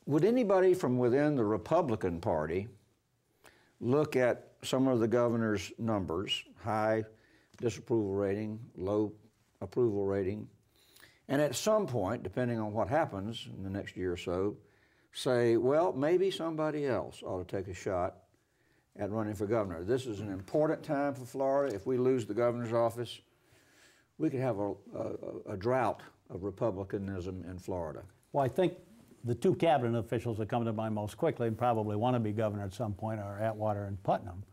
Would anybody from within the Republican Party look at some of the governor's numbers, high disapproval rating, low approval rating, and at some point, depending on what happens in the next year or so, say, well, maybe somebody else ought to take a shot at running for governor. This is an important time for Florida. If we lose the governor's office, we could have a drought of republicanism in Florida. Well, I think the two cabinet officials that come to mind most quickly and probably want to be governor at some point are Atwater and Putnam.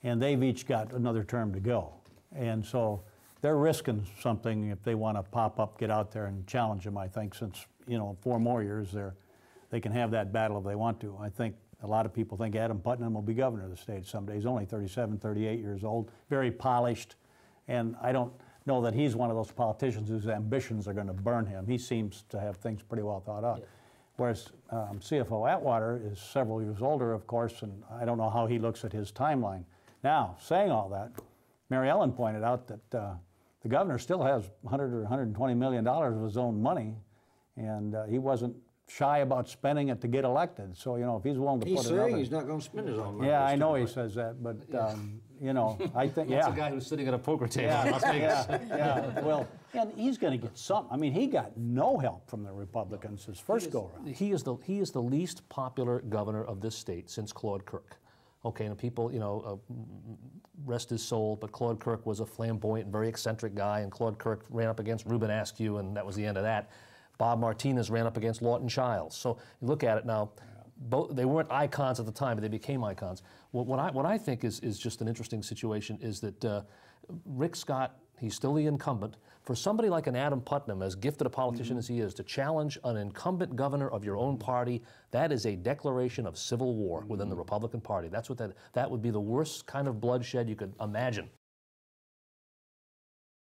And they've each got another term to go. And so they're risking something if they want to pop up, get out there and challenge him, I think, since, 4 more years they can have that battle if they want to. I think a lot of people think Adam Putnam will be governor of the state someday. He's only 37, 38 years old, very polished, and I don't know that he's one of those politicians whose ambitions are going to burn him. He seems to have things pretty well thought out. Yeah. Whereas CFO Atwater is several years older, of course, and I don't know how he looks at his timeline. Now, saying all that, Mary Ellen pointed out that the governor still has $100 or $120 million of his own money, and he wasn't shy about spending it to get elected. So, if he's willing to put another... He's saying he's not going to spend his own money. Yeah, I know he says that, but, I think, That's a guy who's sitting at a poker table in Las Vegas. Well, and he's going to get some. I mean, he got no help from the Republicans his first go-around. He is the least popular governor of this state since Claude Kirk. Okay, and people, rest his soul, but Claude Kirk was a flamboyant and very eccentric guy, and Claude Kirk ran up against Reuben Askew, and that was the end of that. Bob Martinez ran up against Lawton Childs. So you look at it now, they weren't icons at the time, but they became icons. What I think is just an interesting situation is that Rick Scott, he's still the incumbent. For somebody like an Adam Putnam, as gifted a politician as he is, to challenge an incumbent governor of your own party, that is a declaration of civil war within the Republican Party. That's what that would be the worst kind of bloodshed you could imagine.